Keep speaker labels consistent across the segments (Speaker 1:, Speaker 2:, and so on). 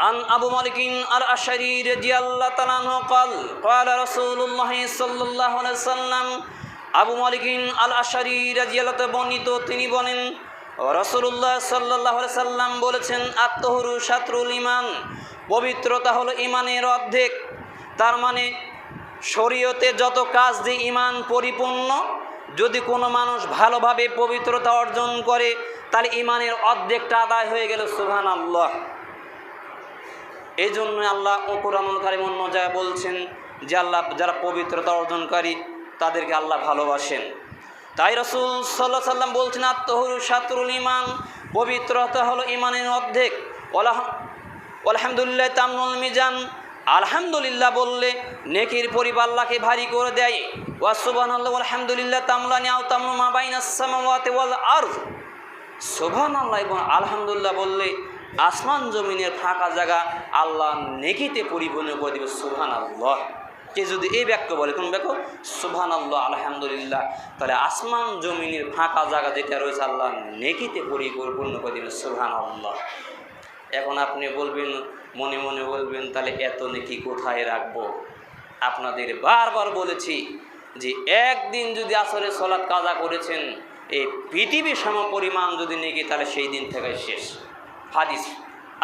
Speaker 1: عن أبو مالك الأشعري رضي الله تعالى عنه قال قال رسول الله صلى الله عليه وسلم আবু মালিক আল আশআরী রাদিয়াল্লাহু তাআলা বর্ণিত, তিনি বলেন রাসূলুল্লাহ সাল্লাল্লাহু আলাইহি সাল্লাম বলেছেন, আত-তাহুরু শাতরুল ঈমান, পবিত্রতা হলো ঈমানের অর্ধেক। তার মানে শরীয়তে যত কাজ দিয়ে ঈমান পরিপূর্ণ, যদি কোনো মানুষ ভালোভাবে পবিত্রতা অর্জন করে তাহলে ঈমানের অর্ধেকটা আদায় হয়ে গেল। সুবহানাল্লাহ। এই জন্য আল্লাহ কুরআনুল কারীম অন্য জায়গায় বলছেন যে আল্লাহ যারা পবিত্রতা অর্জনকারী তাদেরকে আল্লাহ ভালোবাসেন। তাই রাসূল সাল্লাল্লাহু আলাইহি সাল্লাম বলছেন, আত-তাহুরু শাতরুল ঈমান, পবিত্রতা হলো ঈমানের অর্ধেক। আলহামদুলিল্লাহ তামনুল মিজান, আলহামদুলিল্লাহ বললে নেকির পরিমাণ আল্লাহকে ভারী করে দেয়। ওয়া সুবহানাল্লাহ আলহামদুলিল্লাহ তামলানি আও তামলু মা বাইনাস সামাওয়াতি ওয়াল আরদ, সুবহানাল্লাহ এবং আলহামদুলিল্লাহ বললে আসমান জমিনের ফাঁকা জায়গা আল্লাহ নেকিতে পরিপূর্ণ করে দেবে। সুবহানাল্লাহ। কে যদি এই বাক্য বলে, কোন বাক্য? সুবহানাল্লাহ আলহামদুলিল্লাহ, তাহলে আসমান জমিনের ফাঁকা জায়গা যেটা রয়েছে আল্লাহ নেকিতে পরিপূর্ণ করে দেবে। সুবহানাল্লাহ। এখন আপনি বলবেন, মনে মনে বলবেন, তাহলে এত নেকি কোথায় রাখবো? আপনাদের বারবার বলেছি যে একদিন যদি আসরে সালাত কাজা করেছেন, এই পৃথিবীর সম পরিমাণ যদি নেকি, তাহলে সেই দিন থেকে শেষ। হাদিস,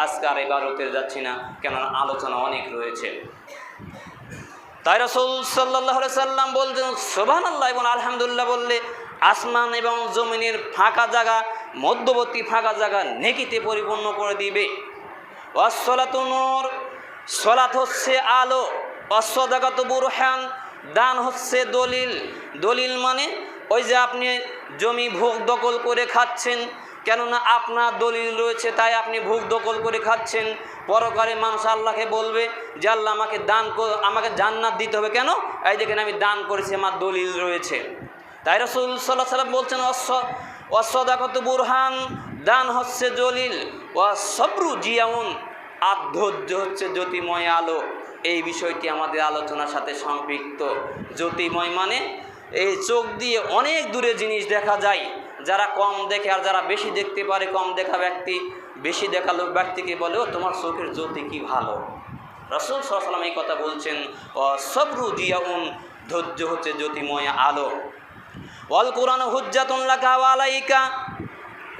Speaker 1: আজকে আর ইবাদতে যাচ্ছি না, কেননা আলোচনা অনেক রয়েছে। তাই রাসূল সাল্লাল্লাহু আলাইহি সাল্লাম বলছেন, সুবহানাল্লাহ এবং আলহামদুলিল্লাহ বললে আসমান এবং জমিনের ফাঁকা জায়গা, মধ্যবর্তী ফাঁকা জায়গা নেকিতে পরিপূর্ণ করে দিবে। ওয়াসসালাতু নূর, সালাত হচ্ছে আলো। ওয়াসসাদাকাতু বুরহান, দান হচ্ছে দলিল। দলিল মানে ওই যে আপনি জমি ভোগ দখল করে খাচ্ছেন, কেননা আপনার দলিল রয়েছে তাই আপনি ভোগ দখল করে খাচ্ছেন। পরকালে মানুষ আল্লাহকে বলবে যে আল্লাহ আমাকে জান্নাত দিতে হবে, কেন? এই দেখেন আমি দান করেছি, আমার দলিল রয়েছে। তাই রাসূল সাল্লাল্লাহু আলাইহি সাল্লাম বলছেন, ওয়াসসাদাকাতু বুরহান, দান হচ্ছে দলিল। ওয়াসসাবরু জিয়াউন, আর ধৈর্য হচ্ছে জ্যোতিময় আলো। এই বিষয়টি আমাদের আলোচনার সাথে সম্পৃক্ত। জ্যোতিময় মানে এই চোখ দিয়ে অনেক দূরে জিনিস দেখা যায়। যারা কম দেখে আর যারা বেশি দেখতে পারে, কম দেখা ব্যক্তি, বেশি দেখা লোক ব্যক্তিকে বলে, ও তোমার চোখের জ্যোতি কি ভালো। রাসূল সাল্লাল্লাহু আলাইহি সাল্লাম এই কথা বলছেন, সাবরু জিয়াউন, ধৈর্য হচ্ছে জ্যোতিময় আলো। ওয়াল কুরআনু হুজ্জাতুন লাকা ওয়া আলাইকা,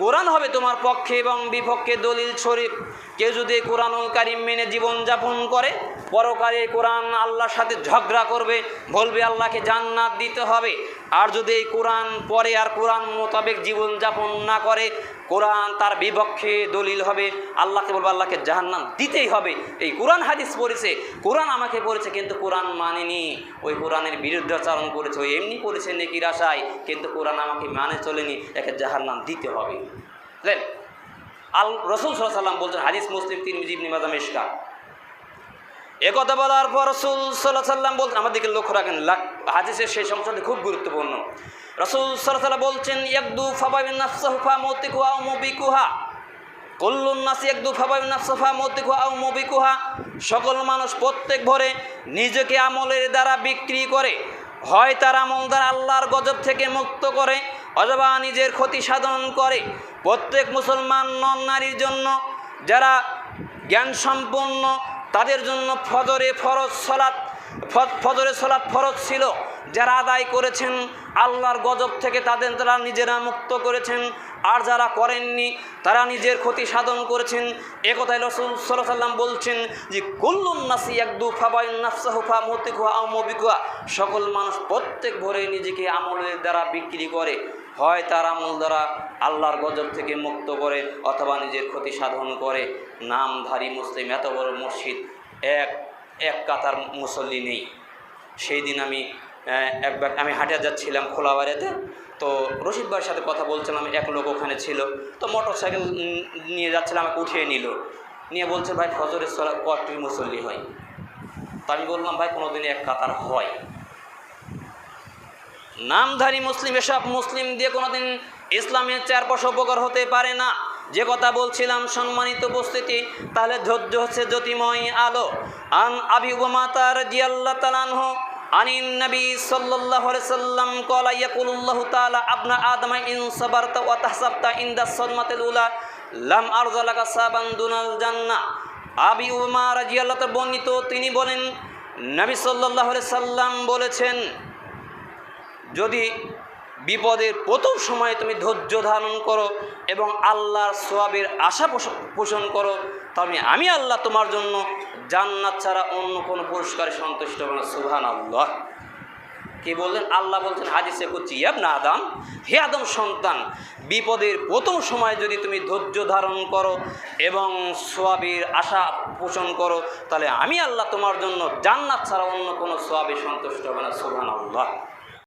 Speaker 1: কোরআন হবে তোমার পক্ষে এবং বিপক্ষে দলিল শরীফ। কেউ যদি কোরআনুল কারীম মেনে জীবনযাপন করে, পরকালে কোরআন আল্লাহর সাথে ঝগড়া করবে, বলবে আল্লাহকে জান্নাত দিতে হবে। আর যদি এই কোরআন পড়ে আর কোরআন মোতাবেক জীবনযাপন না করে, কোরআন তার বিপক্ষে দলিল হবে, আল্লাহকে বলবে আল্লাহকে জাহান্নাম দিতেই হবে। এই কোরআন হাদিস পড়েছে, কোরআন আমাকে পড়েছে, কিন্তু কোরআন মানেনি, ওই কোরআনের বিরুদ্ধাচরণ করেছে, ওই এমনি করেছে নেকির আশায়, কিন্তু কোরআন আমাকে মানে চলেনি, একে জাহান্নাম দিতে হবে। বুঝলেন? রাসূল সাল্লাল্লাহু আলাইহি সাল্লাম বলছেন, হাদিস মুসলিম, তিরমিজি, ইবনে মাজাহ, মিশকাত। একথা বলার পর রাসূল সাল্লাল্লাহু আলাইহি সাল্লাম বলছেন, আমাদেরকে লক্ষ্য রাখেন, হাদিসের সেই অংশটি খুব গুরুত্বপূর্ণ। রাসূল সাল্লাল্লাহু আলাইহি সাল্লাম বলছেন, ইয়াকদু ফাবাইন নাফসাহু ফামুতিকুহা আও মুবিকুহা, কুল্লুন নাস ইয়াকদু ফাবাইন নাফসাহু ফামুতিকুহা আও মুবিকুহা, সকল মানুষ প্রত্যেক ভোরে নিজেকে আমলের দ্বারা বিক্রি করে, হয় তার আমল দ্বারা আল্লাহর গজব থেকে মুক্ত করে অথবা নিজের ক্ষতি সাধন করে। প্রত্যেক মুসলমান নন নারীর জন্য, যারা জ্ঞান সম্পন্ন তাদের জন্য ফজরের সালাত ফরজ ছিল, যারা আদায় করেছেন আল্লাহর গজব থেকে তারা নিজেরা মুক্ত করেছেন, আর যারা করেননি তারা নিজের ক্ষতি সাধন করেছেন। একথাই রাসূল সাল্লাল্লাহু আলাইহি সাল্লাম বলছেন যে কুল্লুন নাসি ইয়াকদু ফাবাইন নাফসাহু ফামুতিকুহা আও মুবিকুহা, সকল মানুষ প্রত্যেক ভোরে নিজেকে আমলের দ্বারা বিক্রি করে, হয় তার আমল দ্বারা আল্লাহর গজব থেকে মুক্ত করে অথবা নিজের ক্ষতি সাধন করে। নামধারী মুসলিম, এত বড় মসজিদ, এক কাতার মুসল্লি নেই। সেই দিন আমি হাঁটে যাচ্ছিলাম খোলাবাড়িতে, তো রশিদ ভাইয়ের সাথে কথা বলছিলাম, এক লোক ওখানে ছিল, তো মোটর সাইকেল নিয়ে যাচ্ছিলাম, আমাকে উঠিয়ে নিয়ে বলছে, ভাই ফজরের সালাত কয়টি মুসল্লি হয়? তো আমি বললাম, ভাই কোনোদিনই এক কাতার হয়। নামধারী মুসলিম, এসব মুসলিম দিয়ে কোনোদিন ইসলামের চারপাশে উপকার হতে পারে না। যে কথা বলছিলাম সম্মানিত উপস্থিতি, তাহলে ধৈর্য হচ্ছে জ্যোতিময় আলো। আন আবি উমামা রাদিয়াল্লাহু তাআলা আনহু আনিন নবী সাল্লাল্লাহু আলাইহি সাল্লাম ক্বালা ইয়াকুলুল্লাহু তাআলা আবনা আদম ইন সাবারতা ওয়া তাহসাবতা ইনদা সাদমাতিল উলা লাম আরযা লাকা সাবান দুনাল জান্নাহ। আবি উমা রাদিয়াল্লাহু তাআলা বর্ণিত, তিনি বলেন নবী সাল্লাল্লাহু আলাইহি সাল্লাম বলেছেন, যদি বিপদের প্রথম সময়ে তুমি ধৈর্য ধারণ করো এবং আল্লাহর সওয়াবের আশা পোষণ করো, তবে আমি আল্লাহ তোমার জন্য জান্নাত ছাড়া অন্য কোনো পুরস্কারে সন্তুষ্ট হব না। সুবহানাল্লাহ। কে বললেন? আল্লাহ বলছেন হাদিসে কুদসি, ইয়া ইবনে আদম, হে আদম সন্তান, বিপদের প্রথম সময় যদি তুমি ধৈর্য ধারণ করো এবং সওয়াবের আশা পোষণ করো, তাহলে আমি আল্লাহ তোমার জন্য জান্নাত ছাড়া অন্য কোনো সওয়াবে সন্তুষ্ট হব না। সুবহানাল্লাহ।